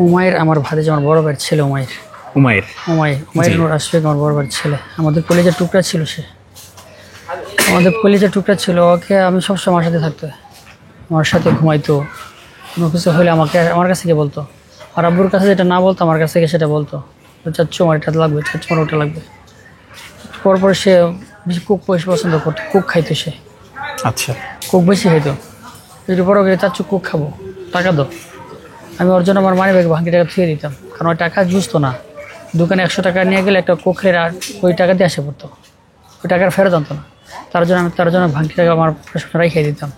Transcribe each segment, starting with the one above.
উমায়ের আমার ভাতিজা, আমার বড় ভাইয়ের ছেলে উমায়ের। উমায়ের উমায়ের নূর আশফাক আমার বড় ভাইয়ের ছেলে। আমাদের কলেজের টুকরা ছিল সে, আমাদের কলেজের টুকরা ছিল। ওকে আমি সবসময় আমার সাথে থাকতো, আমার সাথে ঘুমাইতো। কোনো কিছু হলে আমার কাছে গিয়ে বলতো, আর আব্বুর কাছে যেটা না বলতো আমার কাছে গিয়ে সেটা বলতো, চাচ্চু আমার এটা লাগবে, চাচ্চু আমার ওটা লাগবে। পরপর সে বেশি কুক বেশি পছন্দ করতো, কুক খাইতো সে। আচ্ছা। কুক বেশি খাইতো। একটু বড় করে চাচ্চু কুক খাবো, টাকা দাও। আমি ওর জন্য আমার মানি ব্যাগে ভাঙি টাকা থুয়ে দিতাম, কারণ ওই টাকা বুঝতো না। দোকানে 100 টাকা নিয়ে গেলে একটা কোকের আর ওই টাকা দিয়ে আসে পড়তো, ওই টাকার ফেরত আনতো না। তার জন্য ভাঙি টাকা আমার রেখে দিতাম,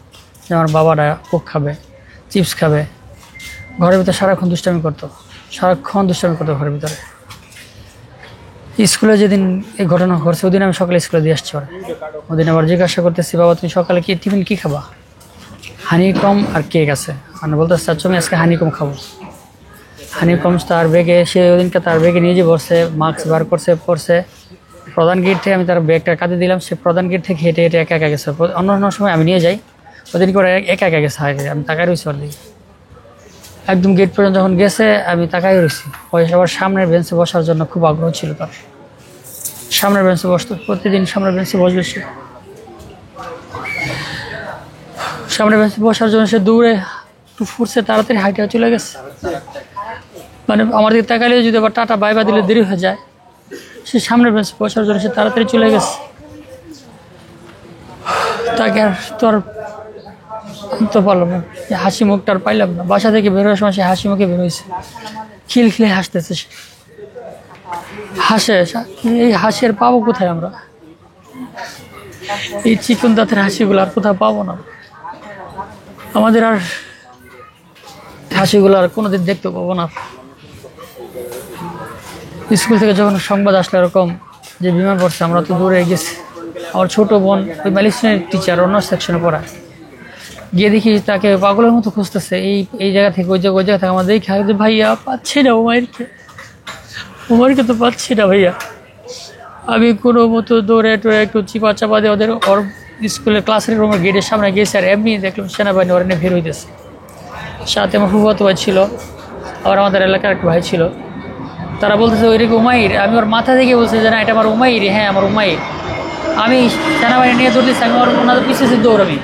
যে আমার বাবারা কোক খাবে, চিপস খাবে। ঘরের ভিতরে সারাক্ষণ দুষ্টামি করতো ঘরের ভিতরে। স্কুলে যেদিন এই ঘটনা ঘটছে ওদিন আমি সকালে স্কুলে দিয়ে আসছি। ওদিন আবার জিজ্ঞাসা করতেছি, বাবা তুমি সকালে কি টিফিন কী খাবা? হানিকম আর কেক আছে। মানে বলতে চাচ্ছ আমি আজকে হানিকম খাবো। হানিকম তার ব্যাগে, সে ওদিনকে তার ব্যাগে নিয়ে যে বসছে, মাস্ক বার পড়ছে। প্রধান গেট থেকে আমি তার ব্যাগটা কাঁদে দিলাম, সে প্রধান গেট থেকে হেঁটে হেঁটে একা গেছে। অন্য সময় আমি নিয়ে যাই, ওদিনকে ওরা একা গেছে। আমি তাকাই রয়েছি ওর দিকে, একদম গেট পর্যন্ত যখন গেছে আমি তাকাই রয়েছি। ওই সবার সামনের বেঞ্চে বসার জন্য খুব আগ্রহ ছিল তার, সামনের বেঞ্চে বসতো, প্রতিদিন সামনের বেঞ্চে বসবে সে। সামনে বেঞ্চে বসার জন্য সে দৌড়ে ফুটছে, তাড়াতাড়ি হাইটে চলে গেছে। মানে আমার দিকে তাকালে যদি আবার টাটা বাইবা দিলে দেরি হয়ে যায়, সে সামনের বেঞ্চে বসার জন্য সে তাড়াতাড়ি চলে গেছে। তাকে আর তো পারলাম না, হাসি মুখটা আর পাইলাম না। বাসা থেকে বেরোনোর সময় সে হাসি মুখে বেরোয়েছে, খিলখিলে হাসতেছে সে, হাসে। এই হাসির পাবো কোথায় আমরা? এই চিকন দাঁতের হাসিগুলো আর কোথাও পাবো না আমাদের। আর হাসিগুলো আর কোনোদিন দেখতে পাবো না। স্কুল থেকে যখন সংবাদ আসলো এরকম যে বিমান পড়ছে, আমরা তো দূরে গেছি। আমার ছোট বোন ওই ম্যালিসনের টিচার, অন্য সেকশনে পড়ায়। গিয়ে দেখি তাকে পাগলের মতো খুঁজতেছে, এই জায়গা থেকে ওই জায়গা থেকে। আমাদের দেখি ভাইয়া পাচ্ছি না উমারকে তো পাচ্ছি না ভাইয়া। আমি কোনো মতো দৌড়ে টোড়ে একটু চাপা দিয়ে ওদের ওর স্কুলের ক্লাসের রুমের গেটের সামনে গিয়েছে। আর এমনি দেখলাম সেনাবাহিনী ওরা নিয়ে বের হইতেছে। সাথে আমার ফুফাতো ভাই ছিল, আবার আমাদের এলাকার এক ভাই ছিল। তারা বলতেছে ওইদিকে উমাইর। আমি ওর মাথা থেকে বলছি যে না এটা আমার উমাইর, হ্যাঁ আমার উমাইর। আমি সেনাবাহিনী নিয়ে দৌড়তেছি, আমি ওনাদের পিছিয়ে দৌড়। আমি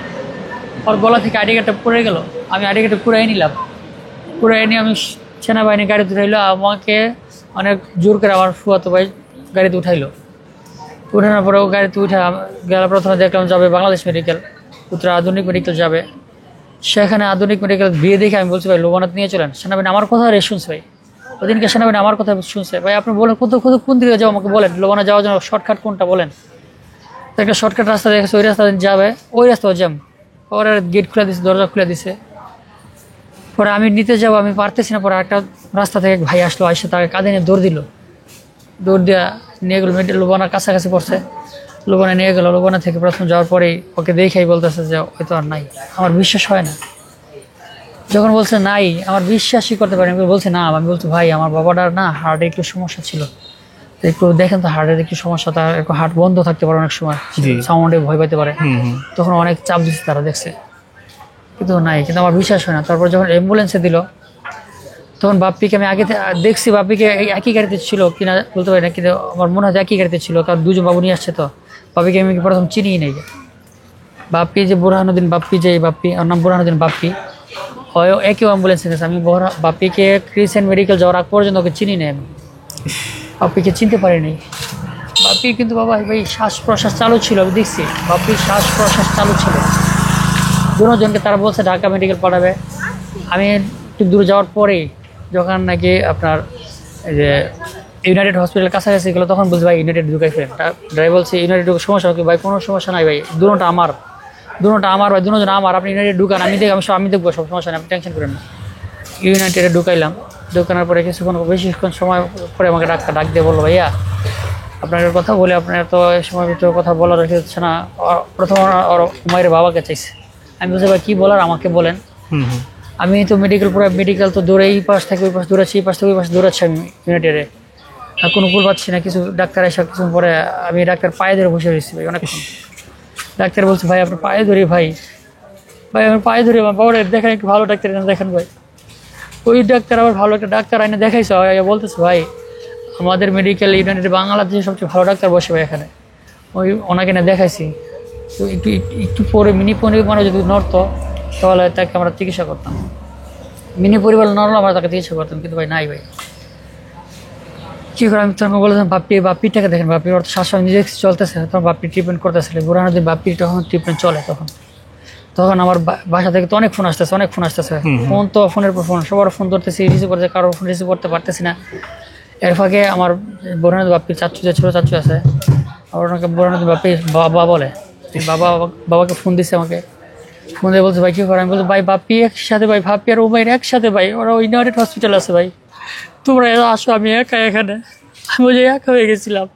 ওর গলা থেকে আইডি কার্ডটা পড়ে গেল, আমি আইডি কার্ডটা পুরাই নিলাম। পুরাই নিয়ে আমি সেনাবাহিনী গাড়িতে উঠাইলো, আমাকে অনেক জোর করে আমার ফুফাতো ভাই গাড়িতে উঠাইলো। উঠানোর পরে ও গাড়িতে উঠে গেল। প্রথমে দেখলাম যাবে বাংলাদেশ মেডিকেল, উত্তরা আধুনিক মেডিকেল যাবে। সেখানে আধুনিক মেডিকেল বিয়ে দেখে আমি বলছি ভাই লোবানাত নিয়ে চলেন। সেনাবাহিনী আমার কথা শুনছে ভাই, ওদিনকে সেনাবাহিনী আমার কথা শুনছে। ভাই আপনি বলেন কোন দিকে যাবো আমাকে বলেন, লোবানা যাওয়ার জন্য শর্টকাট কোনটা বলেন। তো একটা শর্টকাট রাস্তা দেখেছে, ওই রাস্তা যাবে, ওই রাস্তা জ্যাম। ওরা গেট খুলে দিছে, দরজা খুলে দিছে। পরে আমি নিতে যাবো, আমি পারতেছি না। পরে একটা রাস্তা থেকে ভাই আসলো, এসে তাকে কাঁধে নিয়ে দৌড় দিল। দৌড় দেওয়া নিয়ে গেলো লোবানার কাছাকাছি পড়ছে। লোবানা নিয়ে গেলো। লোবানা থেকে প্রথম যাওয়ার পরেই ওকে দেখেই বলতেছে যে ওই তো আর নাই। আমার বিশ্বাস হয় না, যখন বলছে নাই আমার বিশ্বাসই করতে পারি। আমি বলছি না, আমি বলছি ভাই আমার বাবাটার না হার্টে একটু সমস্যা ছিল, তো একটু দেখেন তো হার্টের একটু সমস্যা, তার একটু হার্ট বন্ধ থাকতে পারে অনেক সময়, সাউন্ডে ভয় পাইতে পারে। তখন অনেক চাপ দিচ্ছে, তারা দেখছে কিন্তু নাই। কিন্তু আমার বিশ্বাস হয় না। তারপর যখন অ্যাম্বুলেন্সে দিল তখন বাপ্পিকে আমি আগে দেখছি, বাপ্পিকে একই গাড়িতে ছিল কিনা বলতে পারি না, কিন্তু আমার মনে হয় একই গাড়িতে ছিল, কারণ দুজন বাবু নিয়ে আসছে। তো বাপ্পিকে আমি প্রথম চিনিই নেই। বাপ্পি যে বুরহানুদ্দিন বাপ্পি, যে বাপ্পি, ওর নাম বুরহানুদ্দিন বাপ্পি, হয় একই অ্যাম্বুলেন্সে গেছে। আমি বাপ্পিকে ক্রিসেন্ট মেডিকেল যাওয়ার আগ পর্যন্ত ওকে চিনি নেই, আমি বাপ্পিকে চিনতে পারিনি। বাপ্পি কিন্তু বাবা ভাই শ্বাস প্রশ্বাস চালু ছিল, আমি দেখছি বাপ্পির শ্বাস প্রশ্বাস চালু ছিল। দুজনকে তারা বলছে ঢাকা মেডিকেল পাঠাবে। আমি একটু দূরে যাওয়ার পরেই যখন নাকি আপনার এই যে ইউনাইটেড হসপিটাল কাছাকাছি গেলো, তখন বলছি ভাই ইউনাইটেড ঢুকাই ফেলেন। ড্রাইভার বলছে ইউনাইটেড ঢুকে সমস্যা হবে ভাই? কোনো সমস্যা নাই ভাই, দুটোটা আমার ভাই, দুজন আমার। আপনি ইউনাইটেড ঢুকান, আমি দেখবো, সব সমস্যা নেই, আপনি টেনশন করেন না। ইউনাইটেডে ঢুকাইলাম। ঢুকানোর পরে বেশিক্ষণ সময় পরে আমাকে ডাক দিয়ে বললো ভাইয়া আপনার কথা বলে, আপনার তো এই সময়ের ভিতরে কথা বলার রেখে হচ্ছে না। প্রথম উমায়ের বাবাকে চাইছে। আমি বলছি ভাই কী বলার আমাকে বলেন। আমি তো মেডিকেল তো দৌড়ে এই পাশ থেকে ওই পাশ দৌড়াচ্ছি, এই পাশ থেকে ওই পাশ দৌড়াচ্ছি আমি ইউনাইটেডে, আর কোনো কুল পাচ্ছি না। কিছু ডাক্তার এসে কিছুক্ষণ পরে আমি ডাক্তার পায়ে ধরে বসে রয়েছি ভাই অনেকক্ষণ। ডাক্তার বলছে ভাই আপনার পায়ে ধরি, ভাই আমার পায়ে ধরি, আমার বাবারে দেখেন একটু ভালো ডাক্তার দেখেন ভাই। ওই ডাক্তার আবার ভালো একটা ডাক্তার আইনে দেখাইছে, বলতেছে ভাই আমাদের মেডিকেল ইউনিটে বাংলাদেশে সবচেয়ে ভালো ডাক্তার বসে ভাই এখানে, ওই ওনাকে না দেখাইছি। তো একটু একটু পরে মিনি পরিমাণে যদি নড়তো তাহলে তাকে আমরা চিকিৎসা করতাম, মিনি পরিবার নড়লো আমরা তাকে চিকিৎসা করতাম, কিন্তু ভাই নাই ভাই। কী করে আমি তখন বলেছিলাম বাপ্পিটাকে দেখেন, বাপ্পির অর্থ শ্বাস নিজে চলতেছে, তখন বাপ্পি ট্রিটমেন্ট করতেছিল বুড়ানোর বাপ্পির তখন ট্রিটমেন্ট চলে। তখন আমার বাসা থেকে তো অনেক ফোন আসতেছে, ফোন তো ফোনের পর ফোন, সবার ফোন ধরতেছি, রিসিভ করতে, কারোর ফোন রিসিভ করতে পারতেছি না। এর ফাঁকে আমার বুড়ানোর বাপ্পির চাচু, যে ছোটো চাচু আছে, আবার ওনাকে বুড়ানোর বাপ্পি বাবা বলে, বাবাকে ফোন দিচ্ছে আমাকে, ফোন দিয়ে বলছে ভাই কী করে? আমি বলছি ভাই বাপ্পি একসাথে, ভাই বাপ্পি আর উমাইর একসাথে ভাই, ওরা ইউনাইটেড হসপিটাল আছে ভাই, তোমরা আসো, আমি একা এখানে। আমি বলছি একা হয়ে গেছিলাম।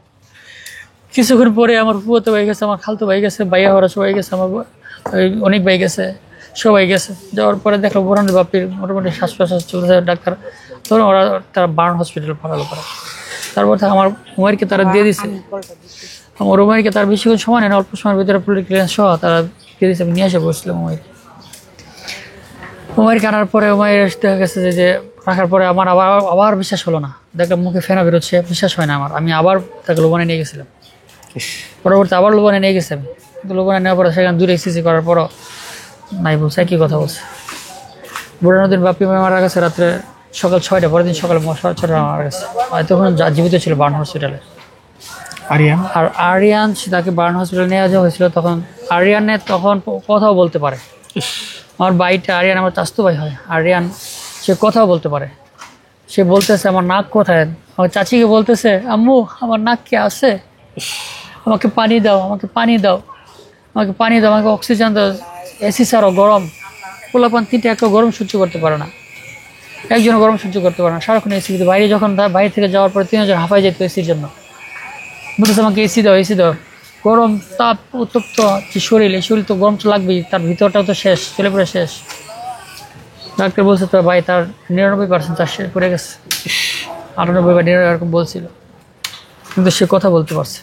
কিছুক্ষণ পরে আমার ফুয়াতো ভাই গেছে, আমার খালতো ভাই গেছে, ভাইয়া ওরা সবাই গেছে, আমার অনেক ভাই গেছে, সবাই গেছে। যাওয়ার পরে দেখলো বুড়ানোর বাপ্পির মোটামুটি শ্বাস প্রশ্বাস চলতেছে, ডাক্তার তখন ওরা তারা বার্ন হসপিটাল পাঠালো পরে। তারপর আমার উমাইরকে তারা দিয়ে দিছে, আমার উমাইরকে তার বেশিক্ষণ সময় নেই, অল্প সময়ের ভিতরে পুলিশ ক্লিয়ারেন্স সহ তারা দিয়ে দিয়েছে। আমি নিয়ে এসে বসছিলাম উমাইরকে আনার পরে উমাইর দেখা গেছে যে রাখার পরে আমার আবার বিশ্বাস হলো না, দেখলাম মুখে ফেনা বেরোচ্ছে, বিশ্বাস হয় না আমার। আমি আবার তাকে লোবানে নিয়ে গেছিলাম, পরবর্তী আবার লোবানে নিয়ে গেছি আমি, কিন্তু লোবানে নেওয়ার পরে সেখানে দূরে এক্সিসি করার পরও নাই, বলছে একই কথা বলছে। বুড়ানোর দিন বাপ্পি মারা গেছে রাত্রে সকাল 6টা, পরের দিন সকালে 6টা মারা গেছে। তখন জীবিত ছিল বার্ন হসপিটালে। আর আরিয়ান তাকে বার্ন হসপিটালে নিয়ে যাওয়া হয়েছিল, তখন আরিয়ানে তখন কথাও বলতে পারে। আমার ভাইটা আরিয়ান আমার চাস্তো ভাই হয়, আরিয়ান সে কথাও বলতে পারে। সে বলতেছে আমার নাক কোথায়, আমার চাচিকে বলতেছে আম্মু আমার নাক কে আছে, আমাকে পানি দাও, আমাকে পানি দাও, আমাকে পানি দাও, আমাকে অক্সিজেন দাও, এসি ছাড়াও গরম। পোলাপান 3টা একটা গরম সহ্য করতে পারে না, একজনও গরম সহ্য করতে পারে না, সারাক্ষণ এসি। কিন্তু বাইরে যখন বাইরে থেকে যাওয়ার পরে 3জন হাঁপাই যেত এসির জন্য, বলতেছে আমাকে এসি দাও, এসি দাও। গরম তাপ উত্তপ্ত যে শরীর, এই শরীর তো গরম তো লাগবেই, তার ভিতরটাও তো শেষ, চলে পড়ে শেষ। ডাক্তার বলছে তো ভাই তার 99% চাষ পড়ে গেছে, 98 বা 99 এরকম বলছিল, কিন্তু সে কথা বলতে পারছে।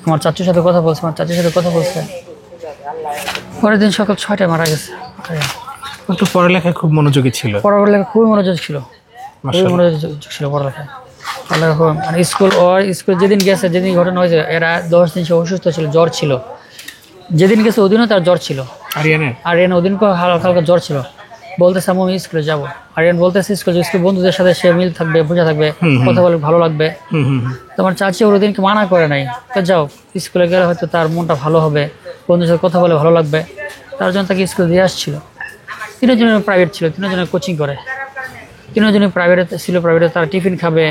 আমার চাচুর সাথে কথা বলছে, আমার চাচির সাথে কথা বলছে। পরের দিন সকাল 6টায় মারা গেছে। তো পড়ালেখায় খুব মনোযোগী ছিল, পড়ালেখা খুবই মনোযোগ ছিল, খুবই মনোযোগ ছিল পড়ালেখায়। মানে স্কুল যেদিন গেছে, যেদিন ঘটনা হয়েছে, এরা 10 দিন সে অসুস্থ ছিল, জ্বর ছিল। যেদিন গেছে ওদিনও তার জ্বর ছিল, আরিয়ান ওদিন হালকা হালকা জ্বর ছিল। বলতেছে আমি স্কুলে যাবো, আরিয়ান বলতেছে স্কুল বন্ধুদের সাথে সে মিল থাকবে, বোঝা থাকবে, কথা বলে ভালো লাগবে। তোমার চাচি ওর ওদিনকে মানা করে নাই, তো যাও স্কুলে গেলে হয়তো তার মনটা ভালো হবে, বন্ধুদের সাথে কথা বলে ভালো লাগবে, তার জন্য তাকে স্কুলে দিয়ে আসছিল। 3জনের প্রাইভেট ছিল, 3জনের কোচিং করে, 3জনই প্রাইভেটে ছিল। প্রাইভেটে তারা টিফিন খাবে,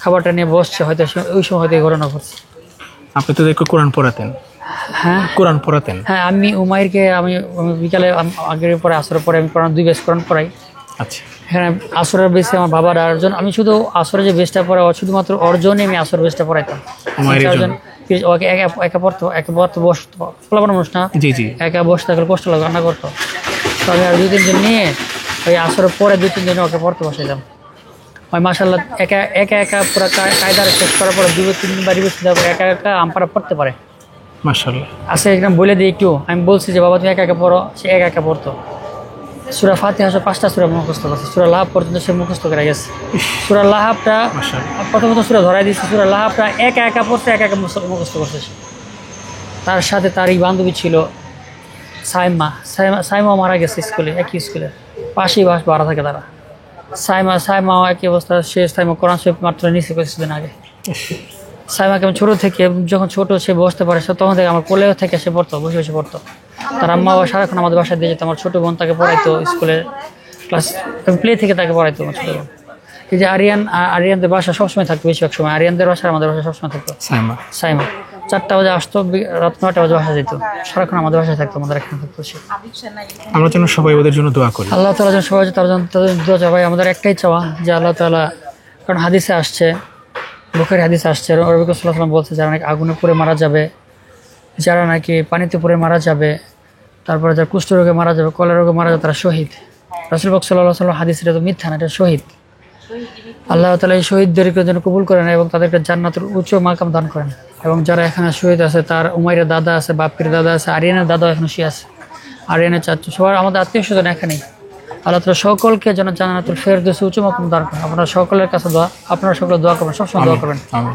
খাবারটা নিয়ে বসছে, হয়তো ওই সময় হয়তো ঘটনা ঘটছে। আপনি তো দেখো কোরআন পড়াতেন? হ্যাঁ কোরআন পড়াতেন। হ্যাঁ, আমি উমাইরকে আমি বিকালে আগের পরে আসরের পরে আমি কোরআন 2 বেশ কোরআন পড়াই। আচ্ছা, হ্যাঁ, আসরের বেশে আমার বাবার আরেকজন, আমি শুধু আসরে যে বেশটা পড়া শুধুমাত্র অর্জনে আমি আসর বেশটা পড়াইতাম। 4জন ওকে একা পড়তো বসতো, ফলাফল মানুষ না, জি জি, একা বসে থাকলে কষ্ট লাগে, রান্না করতো। তো আমি আর 2-3 জন নিয়ে ওই আসরের পরে 2-3 জন ওকে পড়তে বসাইতাম। ওই মাশাআল্লাহ একা পুরো কায়দার শেষ করার পরে 2-3 দিন বাড়ি বসে তারপর একা আম্পারা পড়তে পারে মাশাআল্লাহ। আচ্ছা একদম বলে দিই একটু, আমি বলছি যে বাবা তুমি একা পড়ো, সে একা পড়তো। সূরা ফাতিহা 5টা সূরা মুখস্থ করছে, সূরা লাহাব পর্যন্ত সে মুখস্থ করে গেছে। সূরা লাহাবটা প্রথমত সূরা ধরাই দিচ্ছে, সূরা লাহাবটা একা পড়তে একা মুখস্থ করছে। তার সাথে তার এই বান্ধবী ছিল সাইমা মারা গেছে স্কুলে, একই স্কুলে পাশেই ভাড়া থাকে তারা। সাইমাও একই অবস্থা, সে সাইমা কোরআন শরীফ মাত্র নিচে কিছুদিন আগে। সাইমাকে আমি ছোটো থেকে, যখন ছোটো সে বসতে পারে তখন থেকে আমার কোলেও থেকে সে পড়তো, বসে পড়তো। তার আম্মা বাবা সারাক্ষণ আমাদের বাসায় দিয়ে যেত, আমার ছোটো বোন তাকে পড়াইতো স্কুলে, ক্লাস প্লে থেকে তাকে পড়াইতো আমার ছোটো বোন। এই যে আরিয়ানদের বাসা সবসময় থাকতো, বেশিরভাগ সময় আরিয়ানদের বাসা আমাদের বাসায় সবসময় থাকতো। সাইমা 4টা বাজে আসতো, রাত 9টা বাজে বাসা যেত, সারাক্ষণ আমাদের বাসায় থাকতো, আমাদের এখানে থাকতো সে। আমরা যেন সবাই ওদের জন্য দোয়া করি, আল্লাহ তাআলা যেন সবাই তাদের দোয়া চাই। আমাদের একটাই চাওয়া যে আল্লাহ তাআলা, কারণ হাদিসে আসছে, বুখারী হাদিসে আসছে, নবী সাল্লাল্লাহু আলাইহি ওয়াসাল্লাম বলছে যারা নাকি আগুনে পুড়ে মারা যাবে, যারা নাকি পানিতে পুড়ে মারা যাবে, তারপরে যারা কুষ্ঠ রোগে মারা যাবে, কলেরা রোগে মারা যাবে, তারা শহীদ। রাসূল পাক সাল্লাল্লাহু আলাইহি ওয়াসাল্লাম হাদিস, এটা তো মিথ্যা না, এটা শহীদ। আল্লাহ তাআলা এই শহীদদেরকে যেন কবুল করেন এবং তাদেরকে জান্নাতের উচ্চ মাকাম দান করেন। এবং যারা এখানে শহীদ আছে, তার উমাইরের দাদা আছে, বাপ্পির দাদা আছে, আরিয়ানের দাদাও এখানে সে আছে, আরিয়ানের চাচু, সবার আমাদের আত্মীয় স্বজন এখানেই। আল্লাহ তাআলা সকলকে যেন জান্নাতুল ফেরদৌসে উঁচু মাকাম দান করেন। আপনারা সকলের কাছে দোয়া, আপনারা সকলে দোয়া করবেন, সবসময় দোয়া করবেন। আমিন।